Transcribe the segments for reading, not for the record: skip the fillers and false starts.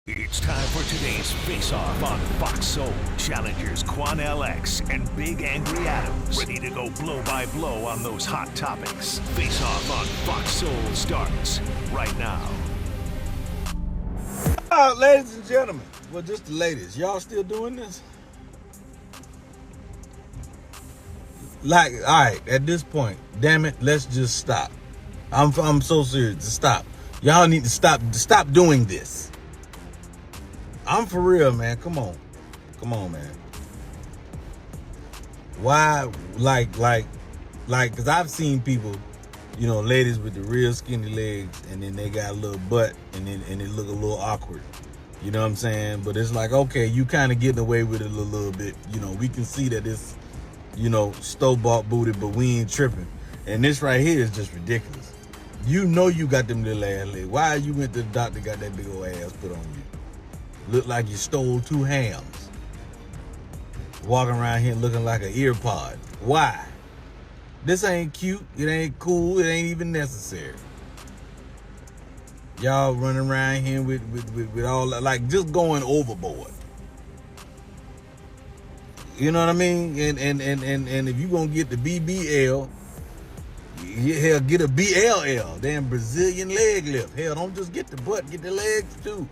It's time for today's face-off on Fox Soul. Challengers Quan LX and Big Angry Adams ready to go blow by blow on those hot topics. Face-off on Fox Soul starts right now. Ladies and gentlemen, well, just the ladies, y'all still doing this? Like, all right, at this point, damn it, let's just stop. I'm so serious. To stop. Y'all need to stop doing this. I'm for real, man. Come on, man. Why, like, because I've seen people, you know, ladies with the real skinny legs, and then they got a little butt, and it look a little awkward. You know what I'm saying? But it's like, okay, you kind of getting away with it a little bit. You know, we can see that it's, you know, store-bought booty, but we ain't tripping. And this right here is just ridiculous. You know you got them little ass legs. Why you went to the doctor got that big old ass put on you? Look like you stole 2 hams. Walking around here looking like an ear pod. Why? This ain't cute. It ain't cool. It ain't even necessary. Y'all running around here with all that, like just going overboard. You know what I mean? And if you gonna get the BBL, hell, get a BLL, damn Brazilian leg lift. Hell, don't just get the butt, get the legs too.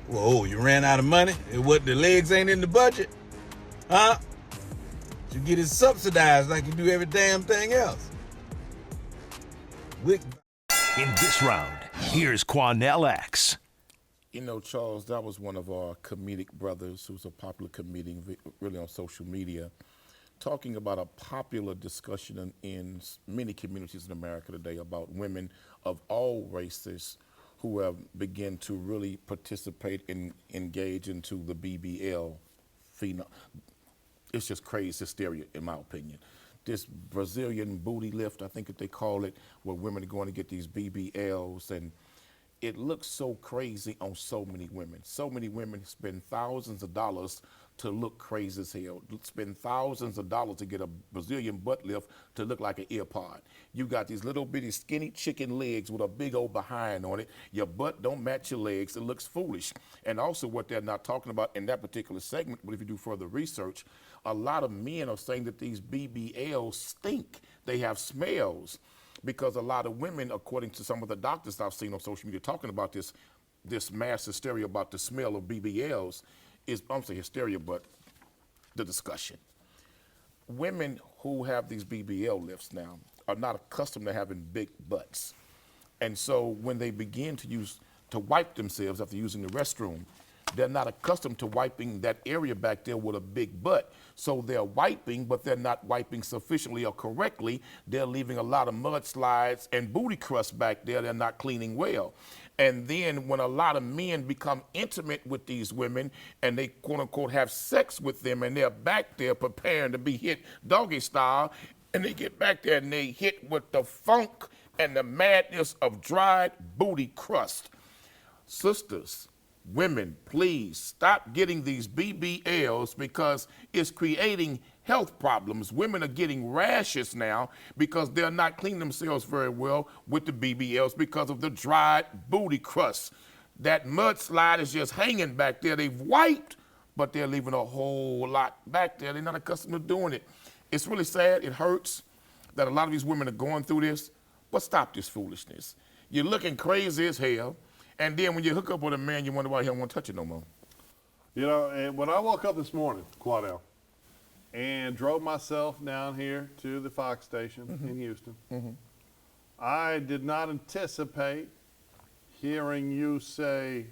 Whoa, you ran out of money? And what, the legs ain't in the budget? Huh? You get it subsidized like you do every damn thing else. In this round, here's Quan LX. You know, Charles, that was one of our comedic brothers who's a popular comedian really on social media, talking about a popular discussion in many communities in America today about women of all races who have begun to really participate and engage into the BBL phenom. It's just crazy hysteria, in my opinion. This Brazilian booty lift, I think that they call it, where women are going to get these BBLs, and it looks so crazy on so many women. So many women spend thousands of dollars to look crazy as hell. Spend thousands of dollars to get a Brazilian butt lift to look like an ear pod. You got these little bitty skinny chicken legs with a big old behind on it. Your butt don't match your legs. It looks foolish. And also what they're not talking about in that particular segment, but if you do further research, a lot of men are saying that these BBLs stink. They have smells. Because a lot of women, according to some of the doctors I've seen on social media talking about this mass hysteria about the smell of BBLs, is, I'm saying hysteria, but the discussion. Women who have these BBL lifts now are not accustomed to having big butts. And so when they begin to wipe themselves after using the restroom, they're not accustomed to wiping that area back there with a big butt. So they're wiping, but they're not wiping sufficiently or correctly. They're leaving a lot of mudslides and booty crust back there. They're not cleaning well. And then when a lot of men become intimate with these women and they quote unquote have sex with them and they're back there preparing to be hit doggy style, and they get back there and they hit with the funk and the madness of dried booty crust. Sisters, women, please stop getting these BBLs because it's creating health problems. Women are getting rashes now because they're not cleaning themselves very well with the BBLs because of the dried booty crust. That mudslide is just hanging back there. They've wiped, but they're leaving a whole lot back there. They're not accustomed to doing it. It's really sad. It hurts that a lot of these women are going through this, but stop this foolishness. You're looking crazy as hell. And then when you hook up with a man, you wonder why he don't want to touch you no more. You know, and when I woke up this morning, Quadell, and drove myself down here to the Fox station in Houston, I did not anticipate hearing you say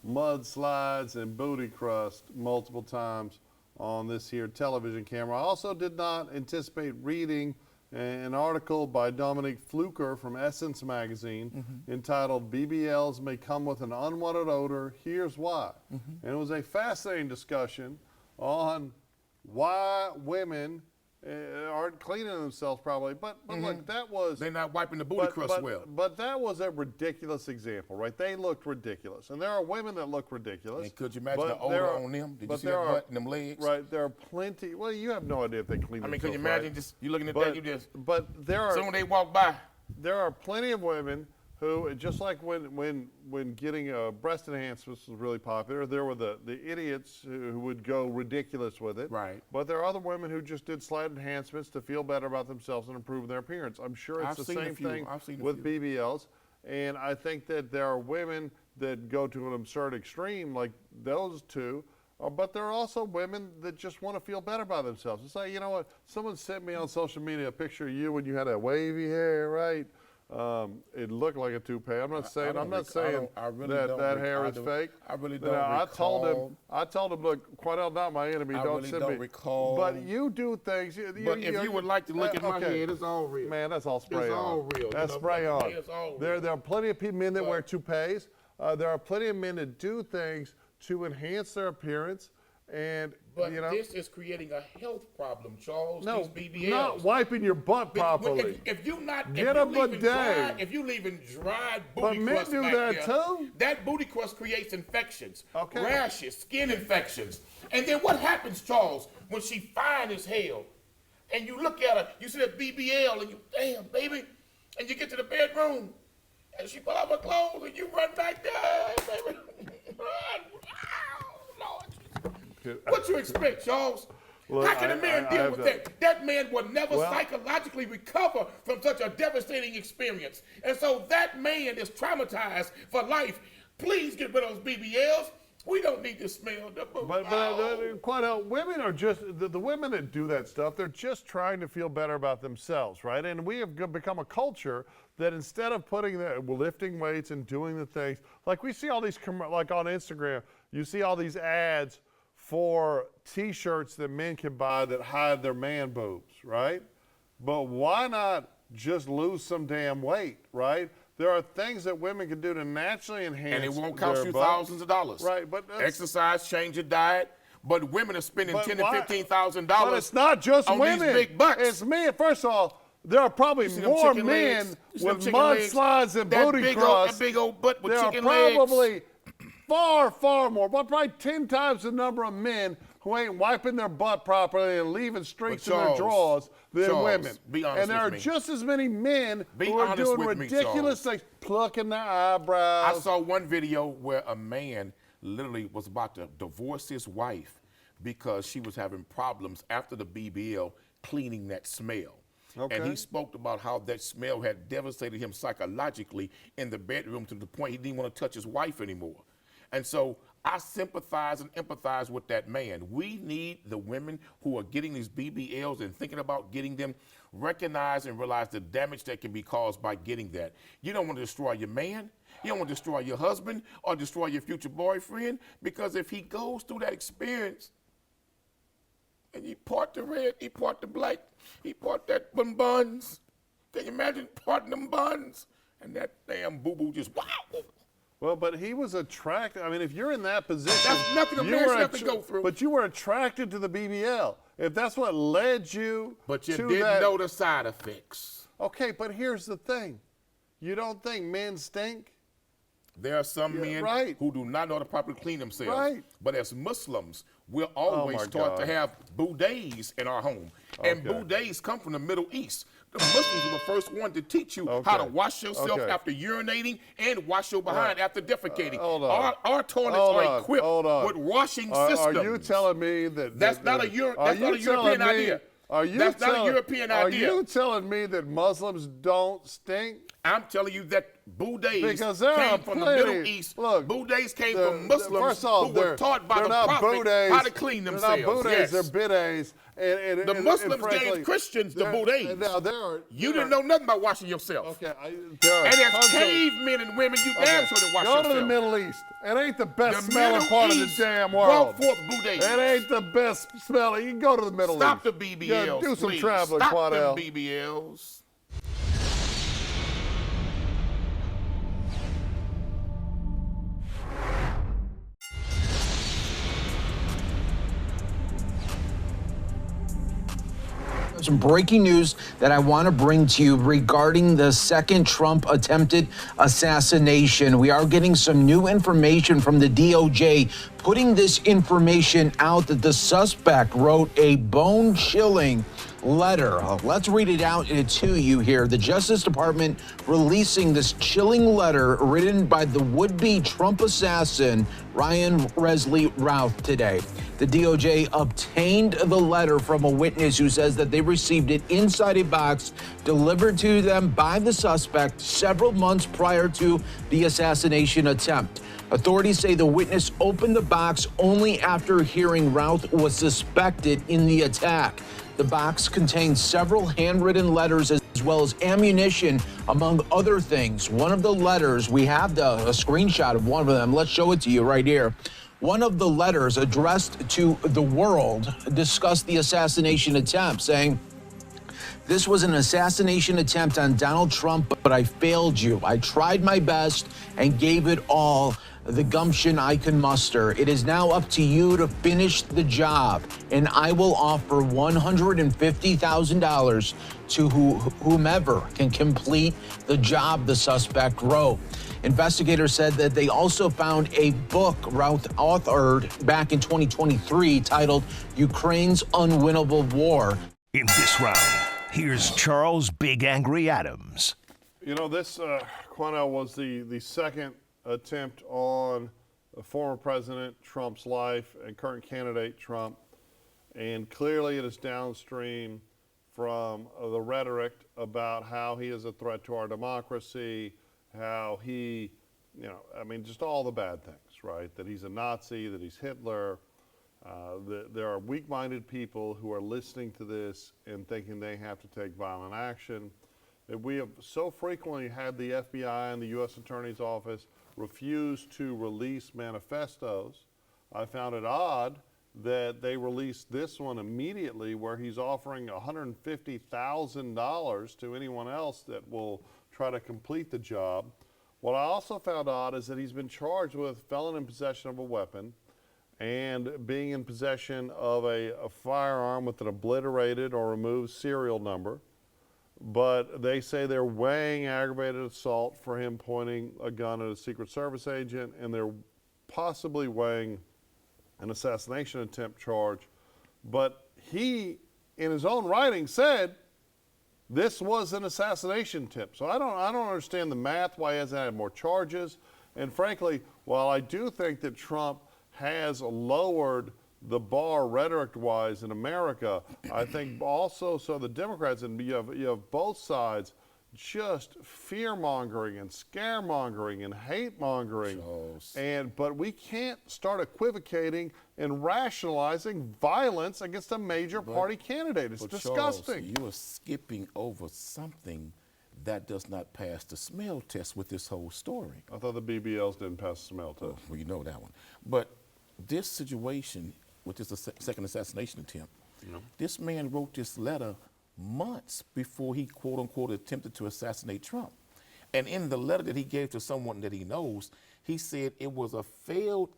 mudslides and booty crust multiple times on this here television camera. I also did not anticipate reading an article by Dominique Fluker from Essence magazine entitled "BBLs May Come with an Unwanted Odor, Here's Why." And it was a fascinating discussion on why women aren't cleaning themselves probably. But look, that was... They're not wiping the booty crust well. But that was a ridiculous example, right? They looked ridiculous. And there are women that look ridiculous. And could you imagine the odor on them? Did you see that butt and them legs? Right, there are plenty... Well, you have no idea if they clean themselves. I mean, could you imagine just, you looking at that, you just... But there are... Soon they walk by. There are plenty of women who, just like when getting breast enhancements was really popular, there were the idiots who would go ridiculous with it. Right. But there are other women who just did slight enhancements to feel better about themselves and improve their appearance. I'm sure it's the same thing with BBLs. And I think that there are women that go to an absurd extreme like those two. But there are also women that just want to feel better about themselves. It's like, you know what? Someone sent me on social media a picture of you when you had that wavy hair, right? It looked like a toupee. I'm not saying that hair is fake. I really don't recall. I told him, look, Quadell, not my enemy. Don't send me. Recall. But you do things. But if you would like to look at my head, it's all real. Man, that's all spray on. It's all real. That's spray on. It's all real. There are plenty of men that wear toupees. There are plenty of men that do things to enhance their appearance. But this is creating a health problem, Charles. No, these BBLs. not wiping your butt properly. If you leaving dried booty crust do back that there, too. That booty crust creates infections, Okay. rashes, skin infections. And then what happens, Charles, when she fine as hell, and you look at her, you see that BBL, and you, damn, baby, and you get to the bedroom, and she pull out her clothes, and you run back there, hey, baby, what you expect, Charles? Look, How can a man deal with that? That man will never psychologically recover from such a devastating experience. And so that man is traumatized for life. Please get rid of those BBLs. We don't need to smell. Quite women are just, the women that do that stuff, they're just trying to feel better about themselves, right? And we have become a culture that instead of lifting weights and doing the things, like we see all these, like on Instagram, you see all these ads for T-shirts that men can buy that hide their man boobs, right? But why not just lose some damn weight, right? There are things that women can do to naturally enhance and it won't cost you butt. Thousands of dollars. Right, but exercise, change your diet. But women are spending $10,000 to $15,000. But it's not just on women. These big butts. It's men. First of all, there are probably more men with mudslides and booty crusts. That big old butt with chicken legs. There are probably legs. far more, but probably 10 times the number of men who ain't wiping their butt properly and leaving streaks in their drawers than women. Be honest and there are with me. just as many men who are honest doing with me, ridiculous things, plucking their eyebrows. I saw one video where a man literally was about to divorce his wife because she was having problems after the BBL cleaning that smell. Okay. And he spoke about how that smell had devastated him psychologically in the bedroom to the point he didn't want to touch his wife anymore. And so I sympathize and empathize with that man. We need the women who are getting these BBLs and thinking about getting them, recognize and realize the damage that can be caused by getting that. You don't want to destroy your man. You don't want to destroy your husband or destroy your future boyfriend, because if he goes through that experience and he part the red, he part the black, he part them buns. Can you imagine parting them buns? And that damn boo-boo just, wow. Well, but he was attracted. I mean, if you're in that position, that's nothing a man should have to go through. But you were attracted to the BBL. If that's what led you but you to didn't that, know the side effects. Okay, but here's the thing. You don't think men stink? There are some men who do not know how to properly clean themselves. Right. But as Muslims, we're always taught to have bidets in our home. And bidets come from the Middle East. The Muslims were the first one to teach you how to wash yourself after urinating and wash your behind after defecating. Our toilets are equipped with washing systems. Are you telling me that that's not a European idea? That's not a European idea. Are you telling me that Muslims don't stink? I'm telling you that bidets came from the Middle East. Look, bidets came from Muslims who were taught by the Prophet how to clean themselves. They're not bidets, they're bidets. The Muslims gave Christians the bidets. You didn't know nothing about washing yourself. Okay, and as cavemen and women, you damn sure didn't wash yourself. Go to the Middle East. It ain't the best smelling part of the damn world. Brought forth bidets. It ain't the best smelling. You can go to the Middle East. Stop the BBLs, do some please. traveling, Stop Quadell. them BBLs. Some breaking news that I want to bring to you regarding the second Trump attempted assassination. We are getting some new information from the DOJ, putting this information out that the suspect wrote a bone-chilling letter. Let's read it out to you here. The Justice Department releasing this chilling letter written by the would-be Trump assassin, Ryan Resley Routh, today. The DOJ obtained the letter from a witness who says that they received it inside a box delivered to them by the suspect several months prior to the assassination attempt. Authorities say the witness opened the box only after hearing Routh was suspected in the attack. The box contains several handwritten letters as well as ammunition, among other things. One of the letters, we have a screenshot of one of them. Let's show it to you right here. One of the letters addressed to the world discussed the assassination attempt, saying, "This was an assassination attempt on Donald Trump, but I failed you. I tried my best and gave it all the gumption I can muster. It is now up to you to finish the job, and I will offer $150,000 to whomever can complete the job," the suspect wrote. Investigators said that they also found a book Routh authored back in 2023 titled Ukraine's Unwinnable War. In this round, here's Charles Big Angry Adams. You know, this, Quanell, was the second attempt on former President Trump's life and current candidate Trump. And clearly it is downstream from the rhetoric about how he is a threat to our democracy, how he, I mean, just all the bad things, right? That he's a Nazi, that he's Hitler. There are weak-minded people who are listening to this and thinking they have to take violent action. That we have so frequently had the FBI and the U.S. Attorney's Office refuse to release manifestos. I found it odd that they released this one immediately, where he's offering $150,000 to anyone else that will try to complete the job. What I also found odd is that he's been charged with felon in possession of a weapon and being in possession of a firearm with an obliterated or removed serial number. But they say they're weighing aggravated assault for him pointing a gun at a Secret Service agent, and they're possibly weighing an assassination attempt charge. But he, in his own writing, said this was an assassination attempt. So I don't understand the math, why he hasn't had more charges. And frankly, while I do think that Trump has lowered the bar rhetoric-wise in America, I think also so the Democrats, and you have both sides just fear-mongering and scare-mongering and hate-mongering. But we can't start equivocating and rationalizing violence against a major party candidate. It's disgusting. Charles, you are skipping over something that does not pass the smell test with this whole story. I thought the BBLs didn't pass the smell test. Well, you know that one. But this situation, which is the second assassination attempt, this man wrote this letter months before he, quote unquote, attempted to assassinate Trump. And in the letter that he gave to someone that he knows, he said it was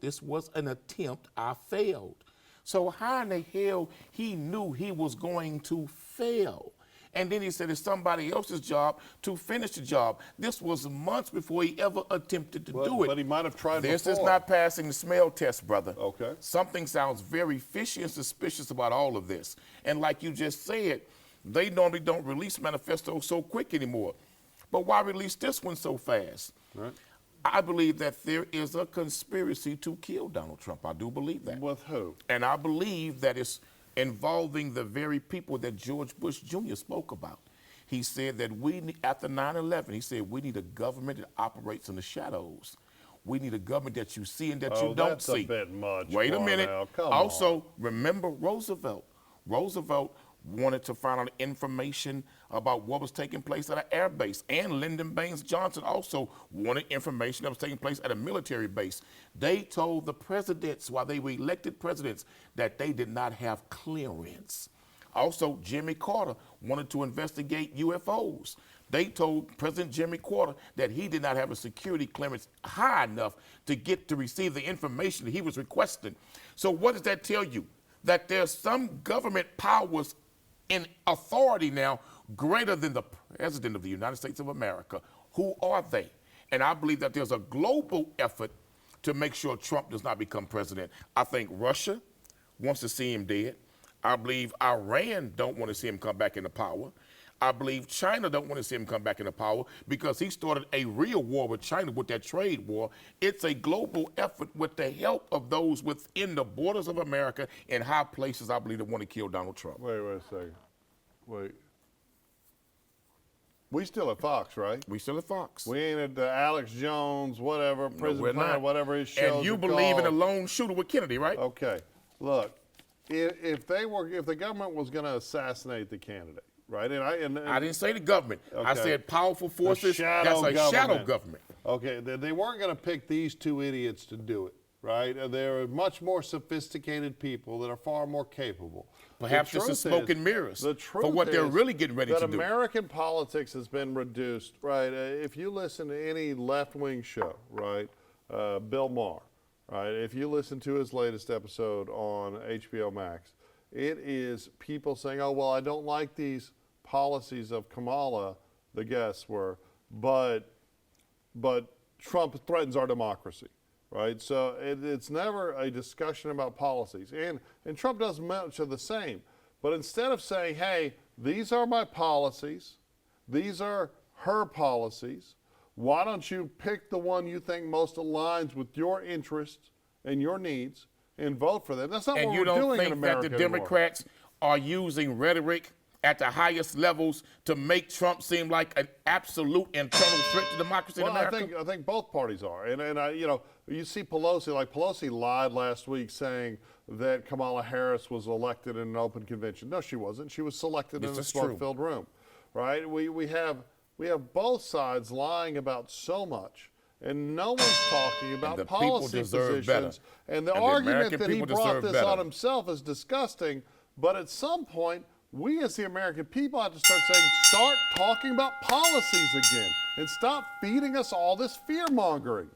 this was an attempt, I failed. So how in the hell he knew he was going to fail? And then he said it's somebody else's job to finish the job. This was months before he ever attempted to do it. But he might have tried This before. is not passing the smell test, brother. Okay. Something sounds very fishy and suspicious about all of this. And like you just said, they normally don't release manifestos so quick anymore. But why release this one so fast? Right. I believe that there is a conspiracy to kill Donald Trump. I do believe that. With who? And I believe that it's involving the very people that George Bush Jr. spoke about. He said that after 9/11, he said we need a government that operates in the shadows. We need a government that you see and that you don't see. That's a bit much. Wait a minute. Come also, on. remember Roosevelt. Roosevelt wanted to find out information about what was taking place at an air base. And Lyndon Baines Johnson also wanted information that was taking place at a military base. They told the presidents, while they were elected presidents, that they did not have clearance. Also, Jimmy Carter wanted to investigate UFOs. They told President Jimmy Carter that he did not have a security clearance high enough to receive the information that he was requesting. So what does that tell you? That there's some government powers in authority now greater than the President of the United States of America. Who are they? And I believe that there's a global effort to make sure Trump does not become president. I think Russia wants to see him dead. I believe Iran don't want to see him come back into power. I believe China don't want to see him come back into power because he started a real war with China with that trade war. It's a global effort with the help of those within the borders of America in high places, I believe, that want to kill Donald Trump. Wait a second. Wait. We still at Fox, right? We still at Fox. We ain't at the Alex Jones, whatever, Prison Planet, whatever his show. And you believe in a lone shooter with Kennedy, right? Okay. Look, if the government was going to assassinate the candidate, right? And I didn't say the government. Okay. I said powerful forces. Shadow That's a government. shadow government. Okay, they weren't going to pick these two idiots to do it, right? There are much more sophisticated people that are far more capable. Perhaps this is smoke and mirrors for what they're really getting ready to do. American politics has been reduced, right? If you listen to any left-wing show, right, Bill Maher, right, if you listen to his latest episode on HBO Max, it is people saying, oh, well, I don't like these policies of Kamala, the guests were, but Trump threatens our democracy, right? So it's never a discussion about policies. And Trump does much of the same. But instead of saying, hey, these are my policies, these are her policies, why don't you pick the one you think most aligns with your interests and your needs and vote for them? That's not what we're doing in America. And you don't think that the Democrats are using rhetoric at the highest levels to make Trump seem like an absolute internal threat to democracy in America? I think both parties are. And you see Pelosi, like Pelosi lied last week saying that Kamala Harris was elected in an open convention. No, she wasn't. She was selected in a smoke-filled room, right? We have both sides lying about so much. And no one's talking about policy positions. Better. And the argument that he brought this on himself is disgusting. But at some point, we as the American people have to start talking about policies again and stop feeding us all this fear-mongering.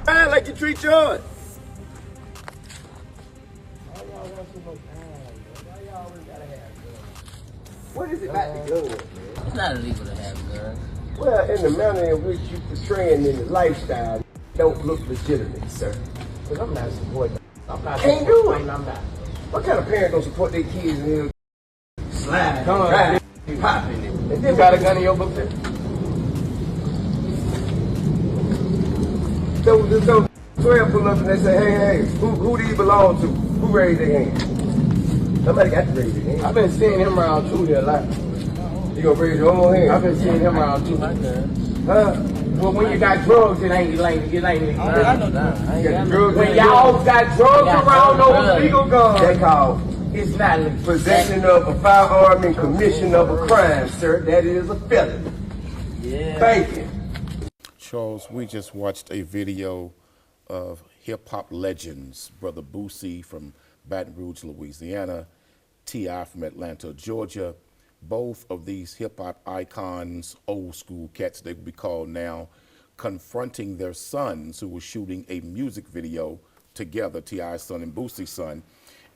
Like you treat yours. What is it about the gun, man? It's not illegal to have a gun. Well, in the manner in which you portraying in the lifestyle, don't look legitimate, sir. Because I'm not supporting. I'm not Can't do it. I'm not. What kind of parent don't support their kids in here sliding, popping it? And then got a gun in your book there? So 12 pull up and they say, hey, who do you belong to? Who raised their hand? Somebody got to raise their hand. I've been seeing him around too there a lot. You gonna raise your own hand? I've been seeing him around too much. Huh? Well, when you got drugs, it ain't. I know that. When y'all got drugs around those legal guns, they call it's not legal. Possession of a firearm and commission of a crime, sir. That is a felony. Yeah. Thank you. Charles, we just watched a video of hip-hop legends, Brother Boosie from Baton Rouge, Louisiana, T.I. from Atlanta, Georgia. Both of these hip-hop icons, old school cats they would be called now, confronting their sons who were shooting a music video together, T.I.'s son and Boosie's son.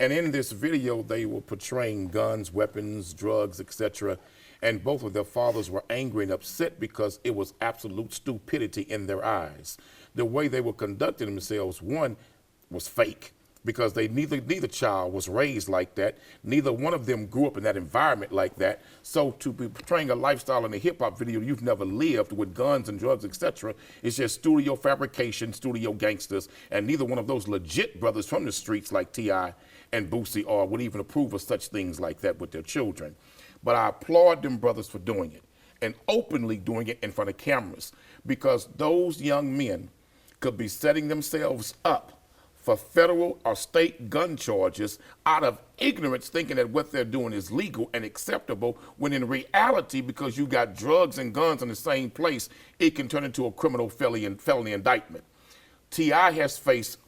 And in this video, they were portraying guns, weapons, drugs, etc. And both of their fathers were angry and upset because it was absolute stupidity in their eyes. The way they were conducting themselves, one, was fake, because they neither child was raised like that. Neither one of them grew up in that environment like that. So to be portraying a lifestyle in a hip-hop video you've never lived with guns and drugs, etc., is just studio fabrication, studio gangsters, and neither one of those legit brothers from the streets like T.I. and Boosie would even approve of such things like that with their children. But I applaud them brothers for doing it, and openly doing it in front of cameras, because those young men could be setting themselves up for federal or state gun charges out of ignorance, thinking that what they're doing is legal and acceptable, when in reality, because you got drugs and guns in the same place, it can turn into a criminal felony indictment. T.I. has faced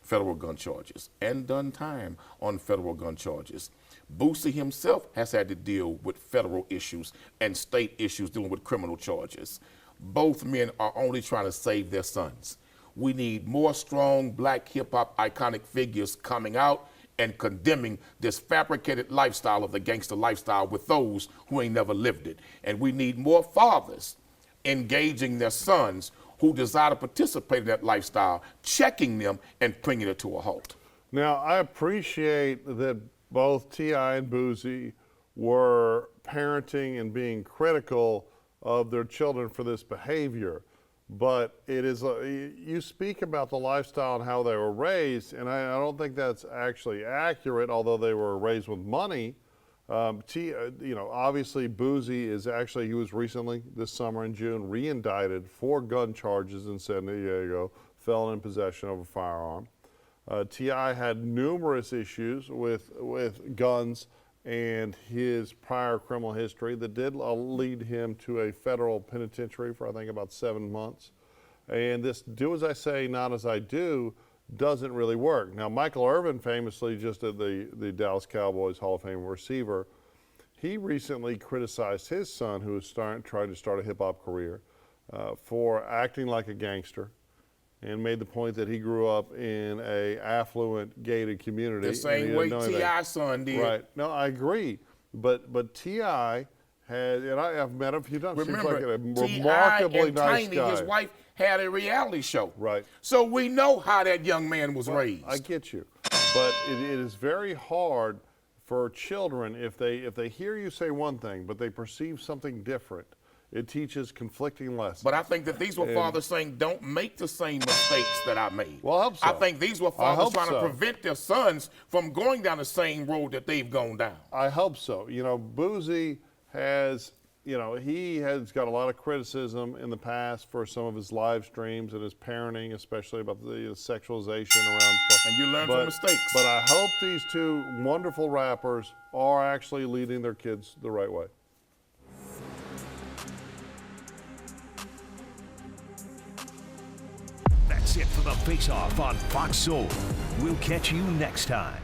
federal gun charges and done time on federal gun charges. Boosie himself has had to deal with federal issues and state issues dealing with criminal charges. Both men are only trying to save their sons. We need more strong black hip-hop iconic figures coming out and condemning this fabricated lifestyle of the gangster lifestyle with those who ain't never lived it. And we need more fathers engaging their sons who desire to participate in that lifestyle, checking them and bringing it to a halt. Now, I appreciate that both T.I. and Boosie were parenting and being critical of their children for this behavior. But it is, you speak about the lifestyle and how they were raised, and I don't think that's actually accurate, although they were raised with money. Obviously Boosie is actually, he was recently, this summer in June, re-indicted for gun charges in San Diego, felon in possession of a firearm. T.I. had numerous issues with guns and his prior criminal history that did lead him to a federal penitentiary for I think about 7 months. And this do as I say, not as I do doesn't really work. Now, Michael Irvin famously, just at the Dallas Cowboys Hall of Fame receiver, he recently criticized his son, who was trying to start a hip-hop career, for acting like a gangster, and made the point that he grew up in a affluent, gated community. The same way T.I.'s son did. Right. No, I agree. But T.I. had, and I've met him a few times. Remember, seems like a remarkably and nice Tiny, guy. his wife, had a reality show. Right. So we know how that young man was raised. I get you. But it is very hard for children, if they hear you say one thing, but they perceive something different, it teaches conflicting lessons. But I think that these were fathers saying, don't make the same mistakes that I made. Well, I hope so. I think these were fathers trying to prevent their sons from going down the same road that they've gone down. I hope so. Boosie has, he has got a lot of criticism in the past for some of his live streams and his parenting, especially about the sexualization around. And you learn from mistakes. But I hope these two wonderful rappers are actually leading their kids the right way. That's it for the Face Off on Fox Soul. We'll catch you next time.